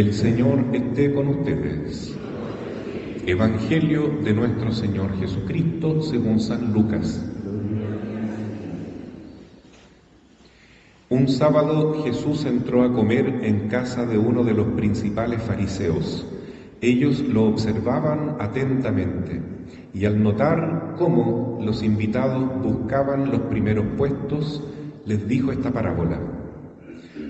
El Señor esté con ustedes. Evangelio de nuestro Señor Jesucristo según San Lucas. Un sábado Jesús entró a comer en casa de uno de los principales fariseos. Ellos lo observaban atentamente y al notar cómo los invitados buscaban los primeros puestos, les dijo esta parábola.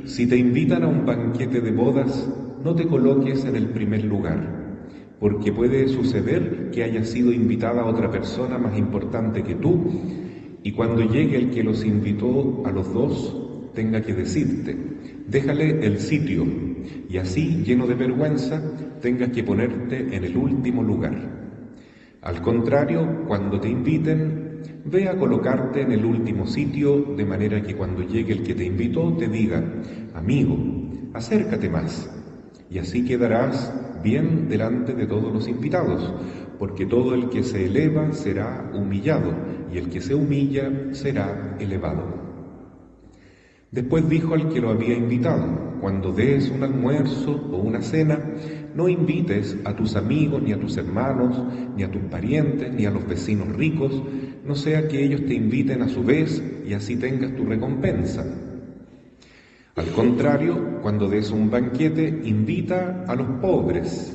Si te invitan a un banquete de bodas, no te coloques en el primer lugar, porque puede suceder que haya sido invitada otra persona más importante que tú, y cuando llegue el que los invitó a los dos, tenga que decirte, déjale el sitio, y así, lleno de vergüenza, tengas que ponerte en el último lugar. Al contrario, cuando te inviten, ve a colocarte en el último sitio, de manera que cuando llegue el que te invitó te diga, amigo, acércate más, y así quedarás bien delante de todos los invitados, porque todo el que se eleva será humillado, y el que se humilla será elevado. Después dijo al que lo había invitado, cuando des un almuerzo o una cena, no invites a tus amigos, ni a tus hermanos, ni a tus parientes, ni a los vecinos ricos, no sea que ellos te inviten a su vez y así tengas tu recompensa. Al contrario, cuando des un banquete, invita a los pobres,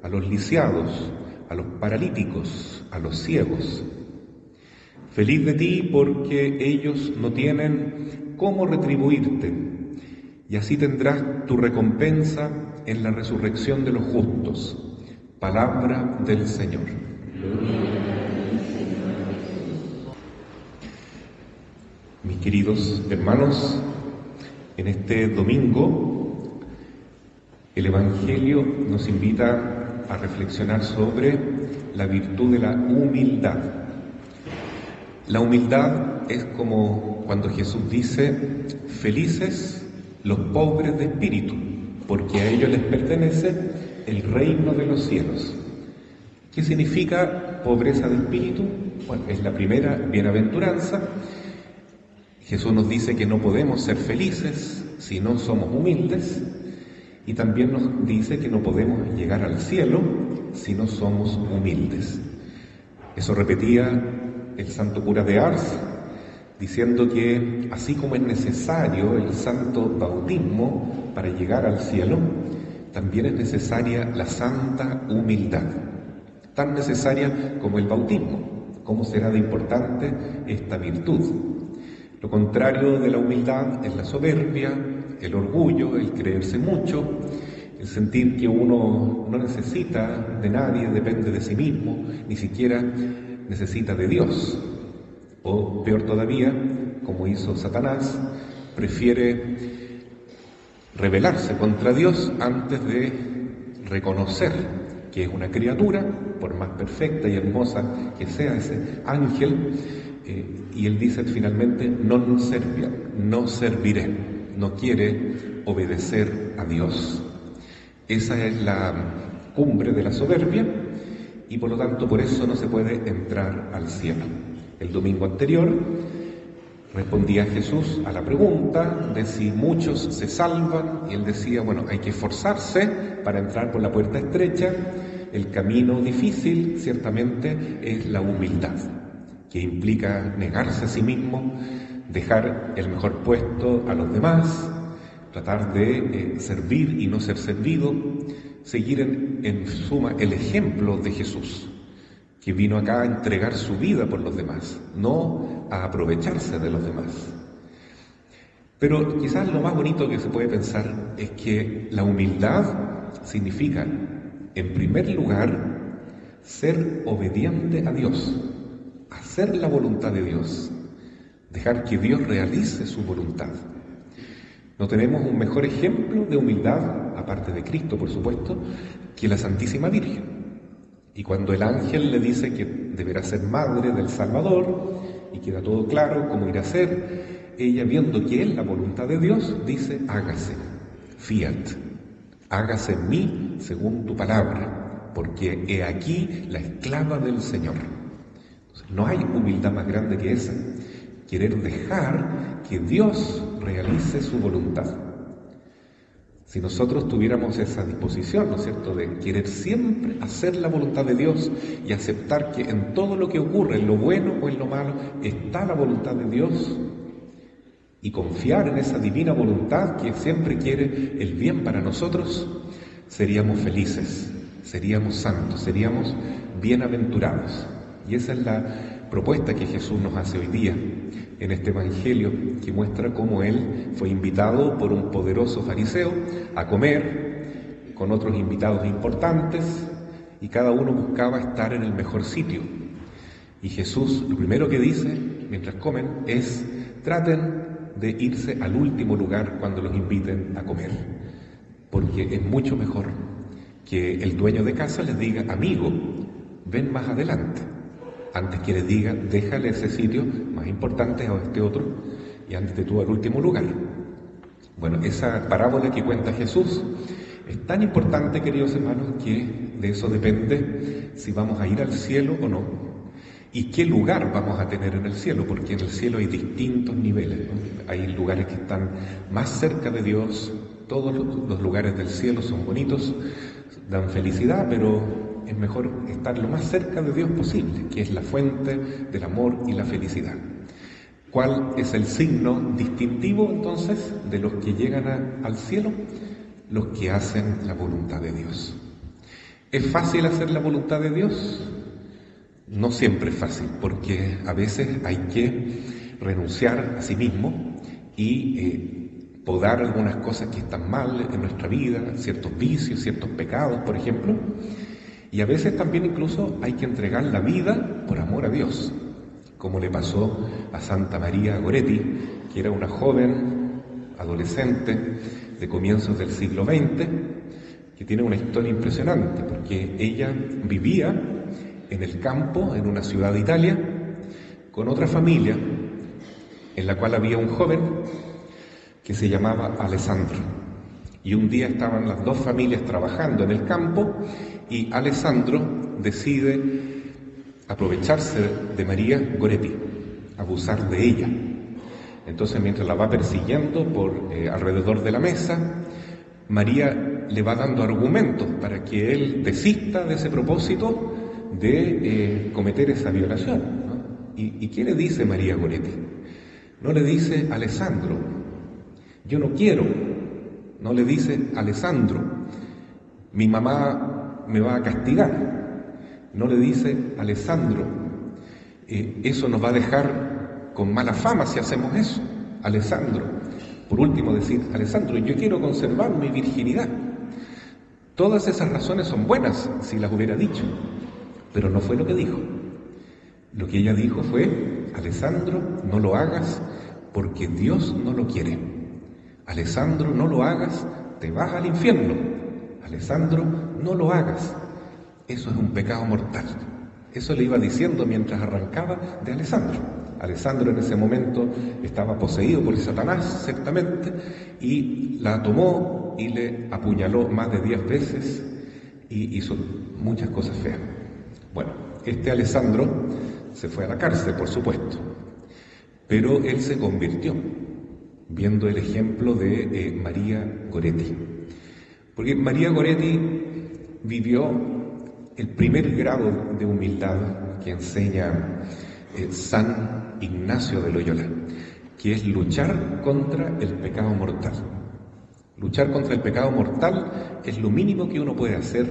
a los lisiados, a los paralíticos, a los ciegos. Feliz de ti porque ellos no tienen cómo retribuirte, y así tendrás tu recompensa en la resurrección de los justos. Palabra del Señor. Mis queridos hermanos, en este domingo el Evangelio nos invita a reflexionar sobre la virtud de la humildad. La humildad es como cuando Jesús dice, felices los pobres de espíritu, porque a ellos les pertenece el reino de los cielos. ¿Qué significa pobreza de espíritu? Bueno, es la primera bienaventuranza. Jesús nos dice que no podemos ser felices si no somos humildes, y también nos dice que no podemos llegar al cielo si no somos humildes. Eso repetía el santo cura de Ars, diciendo que así como es necesario el santo bautismo para llegar al cielo, también es necesaria la santa humildad, tan necesaria como el bautismo. ¿Cómo será de importante esta virtud? Lo contrario de la humildad es la soberbia, el orgullo, el creerse mucho, el sentir que uno no necesita de nadie, depende de sí mismo, ni siquiera necesita de Dios. O peor todavía, como hizo Satanás, prefiere rebelarse contra Dios antes de reconocer que es una criatura, por más perfecta y hermosa que sea ese ángel, y él dice finalmente, non serviam, no serviré, no quiere obedecer a Dios. Esa es la cumbre de la soberbia, y por lo tanto por eso no se puede entrar al cielo. El domingo anterior respondía Jesús a la pregunta de si muchos se salvan, y él decía, bueno, hay que esforzarse para entrar por la puerta estrecha. El camino difícil ciertamente es la humildad, que implica negarse a sí mismo, dejar el mejor puesto a los demás, tratar de servir y no ser servido, seguir en suma el ejemplo de Jesús, que vino acá a entregar su vida por los demás, no a aprovecharse de los demás. Pero quizás lo más bonito que se puede pensar es que la humildad significa, en primer lugar, ser obediente a Dios, hacer la voluntad de Dios, dejar que Dios realice su voluntad. No tenemos un mejor ejemplo de humildad, aparte de Cristo, por supuesto, que la Santísima Virgen. Y cuando el ángel le dice que deberá ser madre del Salvador, y queda todo claro cómo irá a ser, ella, viendo que es la voluntad de Dios, dice, hágase, fiat, hágase en mí según tu palabra, porque he aquí la esclava del Señor. Entonces, no hay humildad más grande que esa, querer dejar que Dios realice su voluntad. Si nosotros tuviéramos esa disposición, ¿no es cierto?, de querer siempre hacer la voluntad de Dios y aceptar que en todo lo que ocurre, en lo bueno o en lo malo, está la voluntad de Dios, y confiar en esa divina voluntad que siempre quiere el bien para nosotros, seríamos felices, seríamos santos, seríamos bienaventurados. Y esa es la propuesta que Jesús nos hace hoy día en este Evangelio, que muestra cómo Él fue invitado por un poderoso fariseo a comer con otros invitados importantes, y cada uno buscaba estar en el mejor sitio. Y Jesús lo primero que dice mientras comen es: traten de irse al último lugar cuando los inviten a comer, porque es mucho mejor que el dueño de casa les diga: amigo, ven más adelante, antes que les diga: déjale ese sitio más importante a este otro y ándate tú al último lugar. Bueno, esa parábola que cuenta Jesús es tan importante, queridos hermanos, que de eso depende si vamos a ir al cielo o no, y qué lugar vamos a tener en el cielo, porque en el cielo hay distintos niveles, ¿no? Hay lugares que están más cerca de Dios. Todos los lugares del cielo son bonitos, dan felicidad, pero es mejor estar lo más cerca de Dios posible, que es la fuente del amor y la felicidad. ¿Cuál es el signo distintivo entonces de los que llegan al cielo? Los que hacen la voluntad de Dios. ¿Es fácil hacer la voluntad de Dios? No siempre es fácil, porque a veces hay que renunciar a sí mismo y podar algunas cosas que están mal en nuestra vida, ciertos vicios, ciertos pecados, por ejemplo. Y a veces también incluso hay que entregar la vida por amor a Dios, como le pasó a Santa María Goretti, que era una joven adolescente de comienzos del siglo XX, que tiene una historia impresionante, porque ella vivía en el campo, en una ciudad de Italia, con otra familia, en la cual había un joven que se llamaba Alessandro. Y un día estaban las dos familias trabajando en el campo, y Alessandro decide aprovecharse de María Goretti, abusar de ella. Entonces, mientras la va persiguiendo por alrededor de la mesa, María le va dando argumentos para que él desista de ese propósito de cometer esa violación, ¿no? ¿Y qué le dice María Goretti? No le dice: Alessandro, yo no quiero. No le dice: Alessandro, mi mamá me va a castigar. No le dice: Alessandro, eso nos va a dejar con mala fama si hacemos eso. Alessandro, por último decir: Alessandro, yo quiero conservar mi virginidad. Todas esas razones son buenas si las hubiera dicho, pero no fue lo que dijo. Lo que ella dijo fue: Alessandro, no lo hagas porque Dios no lo quiere. Alessandro, no lo hagas, te vas al infierno. Alessandro, no lo hagas, eso es un pecado mortal. Eso le iba diciendo mientras arrancaba de Alessandro. Alessandro en ese momento estaba poseído por Satanás, ciertamente, y la tomó y le apuñaló más de 10 veces y hizo muchas cosas feas. Bueno, este Alessandro se fue a la cárcel, por supuesto, pero él se convirtió, viendo el ejemplo de María Goretti. Porque María Goretti vivió el primer grado de humildad que enseña San Ignacio de Loyola, que es luchar contra el pecado mortal. Luchar contra el pecado mortal es lo mínimo que uno puede hacer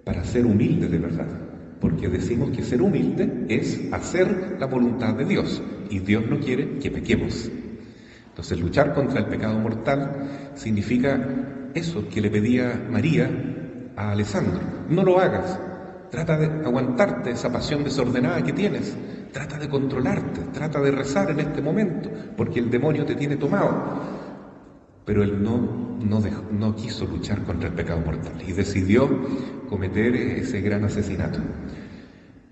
para ser humilde de verdad, porque decimos que ser humilde es hacer la voluntad de Dios, y Dios no quiere que pequemos. Entonces, luchar contra el pecado mortal significa eso que le pedía María a Alessandro: no lo hagas, trata de aguantarte esa pasión desordenada que tienes, trata de controlarte, trata de rezar en este momento, porque el demonio te tiene tomado. Pero él no quiso luchar contra el pecado mortal y decidió cometer ese gran asesinato.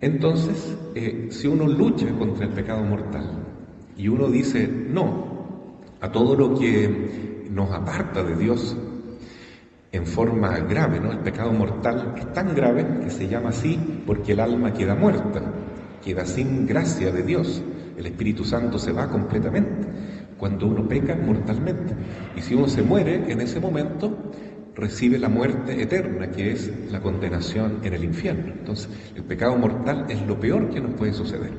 Entonces, si uno lucha contra el pecado mortal y uno dice no a todo lo que nos aparta de Dios en forma grave, ¿no? El pecado mortal es tan grave que se llama así porque el alma queda muerta, queda sin gracia de Dios, el Espíritu Santo se va completamente. cuando uno peca mortalmente. Y si uno se muere en ese momento, recibe la muerte eterna, que es la condenación en el infierno. Entonces, el pecado mortal es lo peor que nos puede suceder.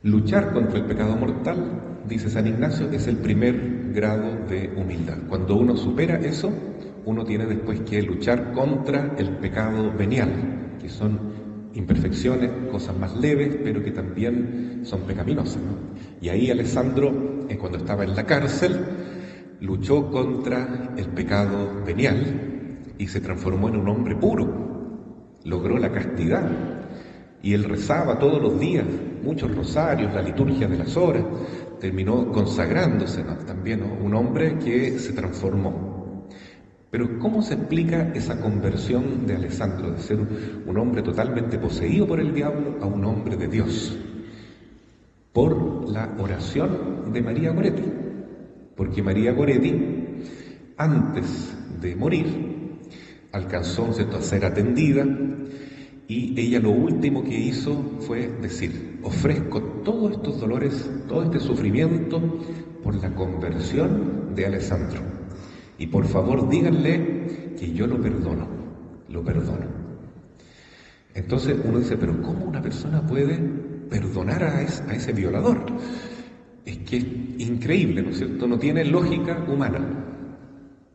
Luchar contra el pecado mortal, dice San Ignacio, es el primer grado de humildad. Cuando uno supera eso, uno tiene después que luchar contra el pecado venial, que son imperfecciones, cosas más leves, pero que también son pecaminosas, ¿no? Y ahí Alessandro, cuando estaba en la cárcel, luchó contra el pecado venial y se transformó en un hombre puro, logró la castidad. Y él rezaba todos los días, muchos rosarios, la liturgia de las horas, terminó consagrándose, ¿no? También, ¿no? Un hombre que se transformó. Pero ¿cómo se explica esa conversión de Alessandro, de ser un hombre totalmente poseído por el diablo a un hombre de Dios? Por la oración de María Goretti. Porque María Goretti, antes de morir, alcanzó a ser atendida, y ella lo último que hizo fue decir: ofrezco todos estos dolores, todo este sufrimiento por la conversión de Alessandro. Y por favor díganle que yo lo perdono, lo perdono. Entonces uno dice, pero ¿cómo una persona puede perdonar a ese violador? Es que es increíble, ¿no es cierto? No tiene lógica humana,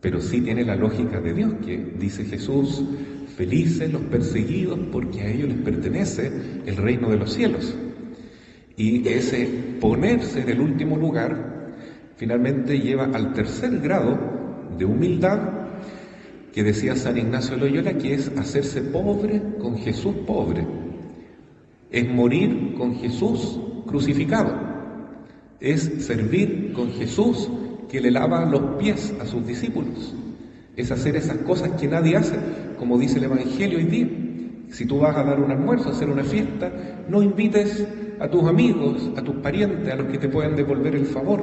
pero sí tiene la lógica de Dios, que dice Jesús: felices los perseguidos porque a ellos les pertenece el reino de los cielos. Y ese ponerse en el último lugar finalmente lleva al tercer grado de humildad que decía San Ignacio de Loyola, que es hacerse pobre con Jesús pobre. Es morir con Jesús crucificado. Es servir con Jesús que le lava los pies a sus discípulos. Es hacer esas cosas que nadie hace, como dice el Evangelio hoy día. Si tú vas a dar un almuerzo, a hacer una fiesta, no invites a tus amigos, a tus parientes, a los que te puedan devolver el favor.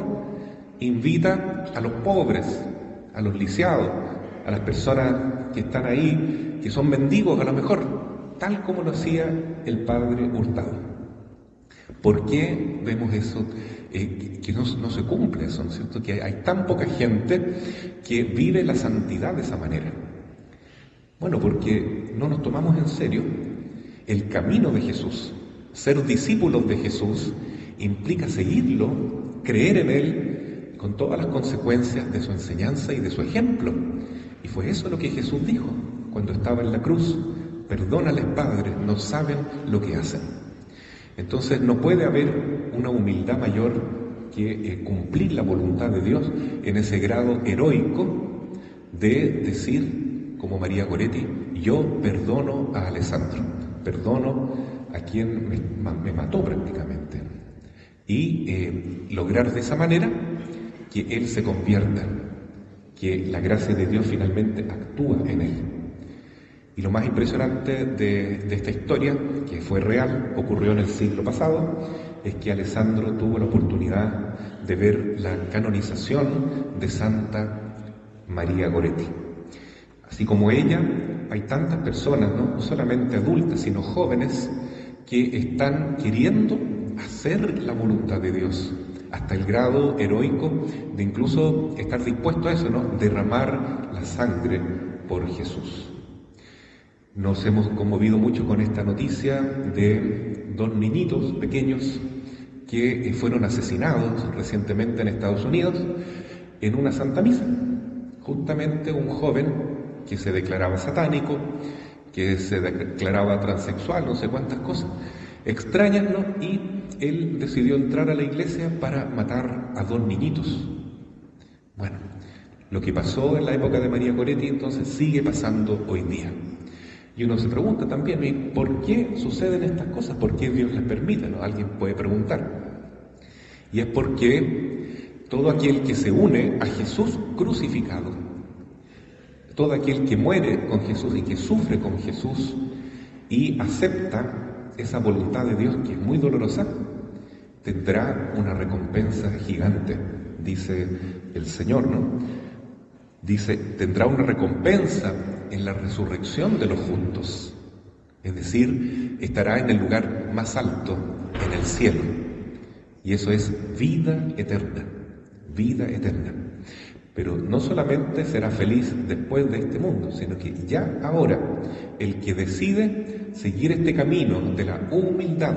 Invita a los pobres, a los lisiados, a las personas que están ahí, que son mendigos a lo mejor, tal como lo hacía el Padre Hurtado. ¿Por qué vemos eso? Que no se cumple eso, ¿no es cierto? Que hay tan poca gente que vive la santidad de esa manera. Bueno, porque no nos tomamos en serio el camino de Jesús. Ser discípulos de Jesús implica seguirlo, creer en Él, con todas las consecuencias de su enseñanza y de su ejemplo. Y fue eso lo que Jesús dijo cuando estaba en la cruz: perdónales, Padre, no saben lo que hacen. Entonces no puede haber una humildad mayor que cumplir la voluntad de Dios en ese grado heroico de decir, como María Goretti: yo perdono a Alessandro, perdono a quien me mató prácticamente. Y lograr de esa manera que él se convierta, que la gracia de Dios finalmente actúa en él. Y lo más impresionante de esta historia, que fue real, ocurrió en el siglo pasado, es que Alessandro tuvo la oportunidad de ver la canonización de Santa María Goretti. Así como ella, hay tantas personas, no solamente adultas, sino jóvenes, que están queriendo hacer la voluntad de Dios, hasta el grado heroico de incluso estar dispuesto a eso, ¿no? Derramar la sangre por Jesús. Nos hemos conmovido mucho con esta noticia de dos niñitos pequeños que fueron asesinados recientemente en Estados Unidos en una Santa Misa. Justamente un joven que se declaraba satánico, que se declaraba transexual, no sé cuántas cosas extrañas, ¿no? Y él decidió entrar a la iglesia para matar a dos niñitos. Bueno, lo que pasó en la época de María Goretti entonces sigue pasando hoy día. Y uno se pregunta también, ¿por qué suceden estas cosas? ¿Por qué Dios les permite? ¿No? Alguien puede preguntar. Y es porque todo aquel que se une a Jesús crucificado, todo aquel que muere con Jesús y que sufre con Jesús y acepta esa voluntad de Dios, que es muy dolorosa, tendrá una recompensa gigante, dice el Señor, ¿no? Dice, tendrá una recompensa en la resurrección de los justos, es decir, estará en el lugar más alto, en el cielo, y eso es vida eterna. vida eterna. Pero no solamente será feliz después de este mundo, sino que ya ahora, el que decide seguir este camino de la humildad,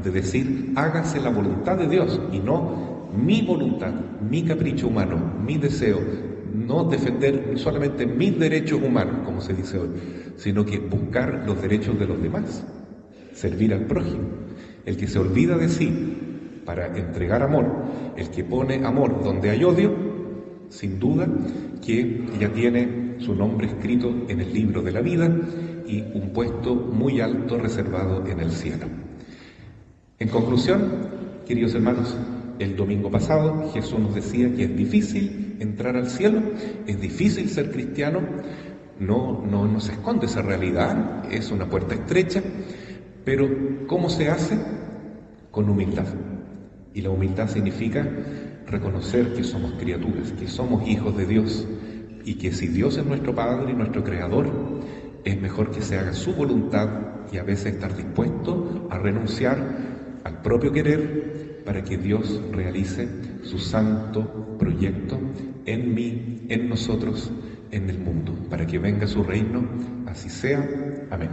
de decir, hágase la voluntad de Dios y no mi voluntad, mi capricho humano, mi deseo, no defender solamente mis derechos humanos, como se dice hoy, sino que buscar los derechos de los demás, servir al prójimo. El que se olvida de sí para entregar amor, el que pone amor donde hay odio, sin duda que ya tiene su nombre escrito en el libro de la vida y un puesto muy alto reservado en el cielo. En conclusión, queridos hermanos, el domingo pasado Jesús nos decía que es difícil entrar al cielo, es difícil ser cristiano, no se esconde esa realidad, es una puerta estrecha, pero ¿cómo se hace? Con humildad. Y la humildad significa reconocer que somos criaturas, que somos hijos de Dios y que si Dios es nuestro Padre y nuestro Creador, es mejor que se haga su voluntad y a veces estar dispuesto a renunciar al propio querer para que Dios realice su santo proyecto en mí, en nosotros, en el mundo, para que venga su reino, así sea. Amén.